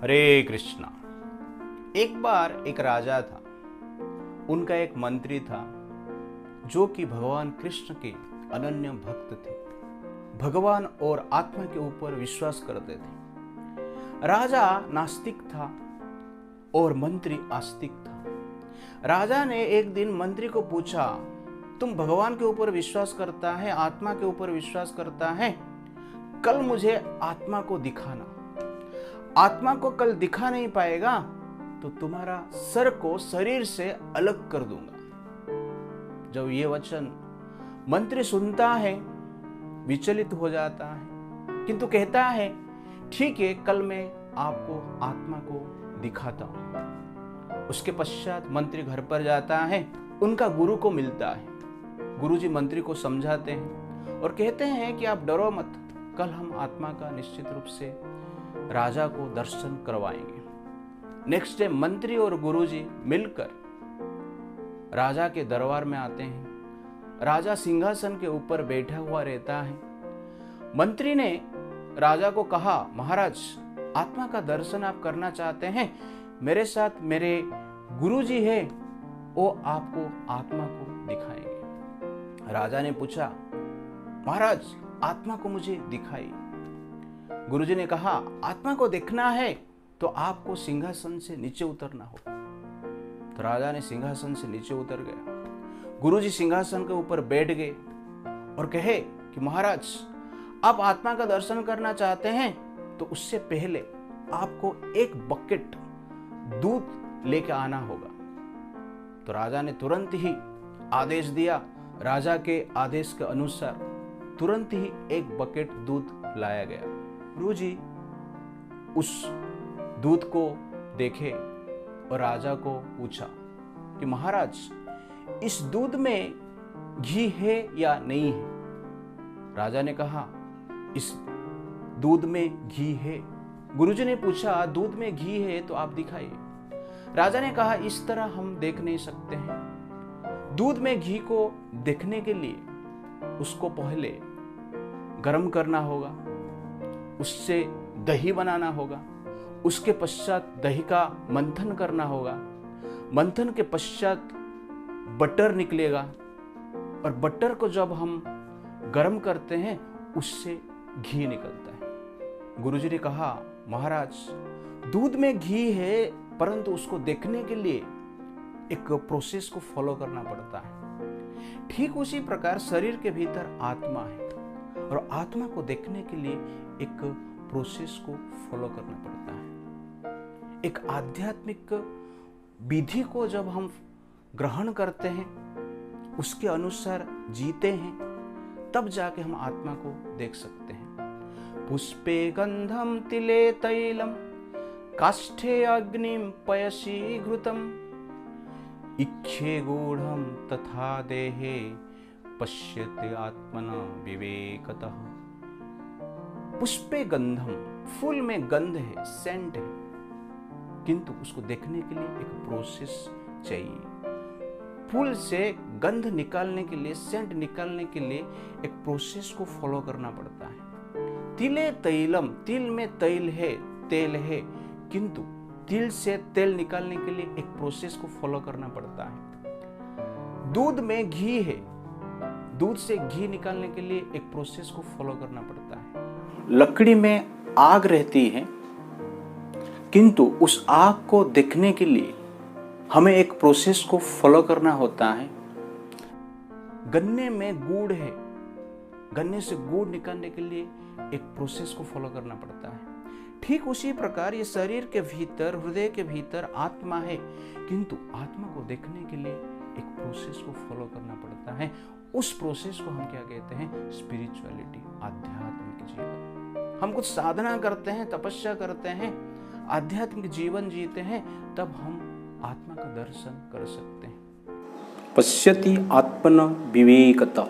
हरे कृष्णा। एक बार एक राजा था। उनका एक मंत्री था जो कि भगवान कृष्ण के अनन्य भक्त थे। भगवान और आत्मा के ऊपर विश्वास करते थे। राजा नास्तिक था और मंत्री आस्तिक था। राजा ने एक दिन मंत्री को पूछा, तुम भगवान के ऊपर विश्वास करता है, आत्मा के ऊपर विश्वास करता है, कल मुझे आत्मा को दिखाना। आत्मा को कल दिखा नहीं पाएगा तो तुम्हारा सर को शरीर से अलग कर दूंगा। जब ये वचन मंत्री सुनता है, विचलित हो जाता है, किंतु कहता है, ठीक है, कल मैं आपको आत्मा को दिखाता हूं। उसके पश्चात मंत्री घर पर जाता है, उनका गुरु को मिलता है। गुरुजी मंत्री को समझाते हैं और कहते हैं कि आप डरो मत, कल हम आत्मा का निश्चित रूप से राजा को दर्शन करवाएंगे। नेक्स्ट डे मंत्री और गुरुजी मिलकर राजा के दरबार में आते हैं। राजा सिंहासन के ऊपर बैठा हुआ रहता है। मंत्री ने राजा को कहा, महाराज, आत्मा का दर्शन आप करना चाहते हैं, मेरे साथ मेरे गुरुजी है, वो आपको आत्मा को दिखाएंगे। राजा ने पूछा, महाराज, आत्मा को मुझे दिखाइए। गुरुजी ने कहा, आत्मा को देखना है तो आपको सिंहासन से नीचे उतरना होगा। तो राजा ने सिंहासन से नीचे उतर गया। गुरुजी सिंहासन के ऊपर बैठ गए और कहे कि महाराज, आप आत्मा का दर्शन करना चाहते हैं तो उससे पहले आपको एक बकेट दूध लेके आना होगा। तो राजा ने तुरंत ही आदेश दिया। राजा के आदेश के अनुसार तुरंत ही एक बकेट दूध लाया गया। गुरुजी उस दूध को देखे और राजा को पूछा कि महाराज, इस दूध में घी है या नहीं है? राजा ने कहा, इस दूध में घी है। गुरुजी ने पूछा, दूध में घी है तो आप दिखाइए। राजा ने कहा, इस तरह हम देख नहीं सकते हैं। दूध में घी को देखने के लिए उसको पहले गर्म करना होगा, उससे दही बनाना होगा, उसके पश्चात दही का मंथन करना होगा, मंथन के पश्चात बटर निकलेगा और बटर को जब हम गर्म करते हैं उससे घी निकलता है। गुरुजी ने कहा, महाराज, दूध में घी है परंतु उसको देखने के लिए एक प्रोसेस को फॉलो करना पड़ता है। ठीक उसी प्रकार शरीर के भीतर आत्मा है और आत्मा को देखने के लिए एक प्रोसेस को फॉलो करना पड़ता है। एक आध्यात्मिक विधि को जब हम ग्रहण करते हैं, उसके अनुसार जीते हैं, तब जाके हम आत्मा को देख सकते हैं। पुष्पे गंधम तिले तैलम काष्ठे अग्निम पयसी घृतम इच्छे गूढ़म तथा देहे पश्यते आत्मना विवेकतः। पुष्पे गंधम, फूल में गंध है, सेंट है, किंतु उसको देखने के लिए एक प्रोसेस चाहिए। फूल से गंध निकालने के लिए, सेंट निकालने के लिए एक प्रोसेस को फॉलो करना पड़ता है। तिले तैलम, तिल में तैल है, तेल है, किंतु तिल से तेल निकालने के लिए एक प्रोसेस को फॉलो करना पड़ता है। दूध में घी है, दूध से घी निकालने के लिए एक प्रोसेस को फॉलो करना पड़ता है। लकड़ी में आग रहती है, किंतु उस आग को देखने के लिए हमें एक प्रोसेस को फॉलो करना होता है। गन्ने में गुड़ है, गन्ने से गुड़ निकालने के लिए एक प्रोसेस को फॉलो करना पड़ता है। ठीक उसी प्रकार ये शरीर के भीतर, हृदय के भीतर आत्मा है, किंतु आत्मा को देखने के लिए एक प्रोसेस को फॉलो करना पड़ता है। उस प्रोसेस को हम क्या कहते हैं? स्पिरिचुअलिटी, आध्यात्मिक जीवन। हम कुछ साधना करते हैं, तपस्या करते हैं, आध्यात्मिक जीवन जीते हैं, तब हम आत्मा का दर्शन कर सकते हैं। पश्यति आत्मन विवेकतः,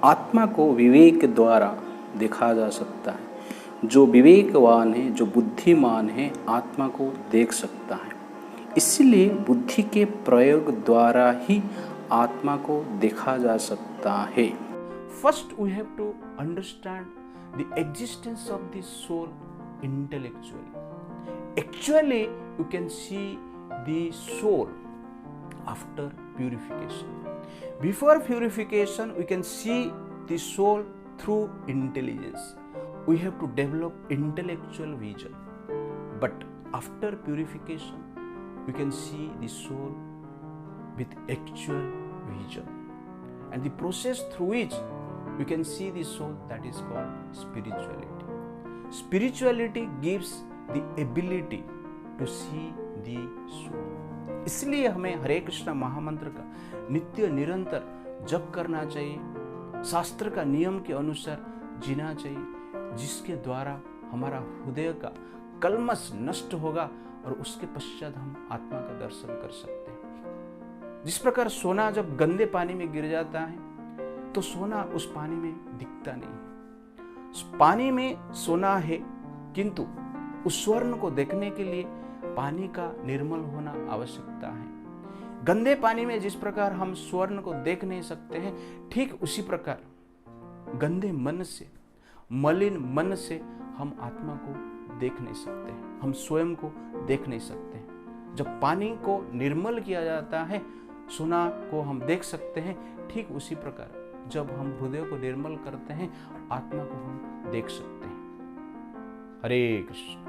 आत्मा को विवेक द्वारा देखा जा सकता है। जो विवेकवान है, जो बुद्धिमान है, आत्मा को देख सकता है। इसलिए बुद्धि के प्रयोग द्वारा ही आत्मा को देखा जा सकता है। First we have to understand the existence of the soul intellectually. actually you can see the soul after purification. Before purification, we can see the soul through intelligence. We have to develop intellectual vision. But after purification, we can see the soul with actual vision. And the process through which we can see the soul, that is called spirituality. Spirituality gives the ability to see the soul. इसलिए हमें हरे कृष्ण महामंत्र का नित्य निरंतर जप करना चाहिए, शास्त्र का नियम के अनुसार जीना चाहिए, जिसके द्वारा हमारा हृदय का कल्मश नष्ट होगा और उसके पश्चात हम आत्मा का दर्शन कर सकते हैं। जिस प्रकार सोना जब गंदे पानी में गिर जाता है तो सोना उस पानी में दिखता नहीं है। उस पानी में सोना है, किंतु उस स्वर्ण को देखने के लिए पानी का निर्मल होना आवश्यकता है। गंदे पानी में जिस प्रकार हम स्वर्ण को देख नहीं सकते हैं, ठीक उसी प्रकार गंदे मन से, मलिन मन से हम आत्मा को देख नहीं सकते हैं, हम स्वयं को देख नहीं सकते हैं। जब पानी को निर्मल किया जाता है, सोना को हम देख सकते हैं। ठीक उसी प्रकार जब हम हृदय को निर्मल करते हैं, आत्मा को हम देख सकते हैं। हरे कृष्ण।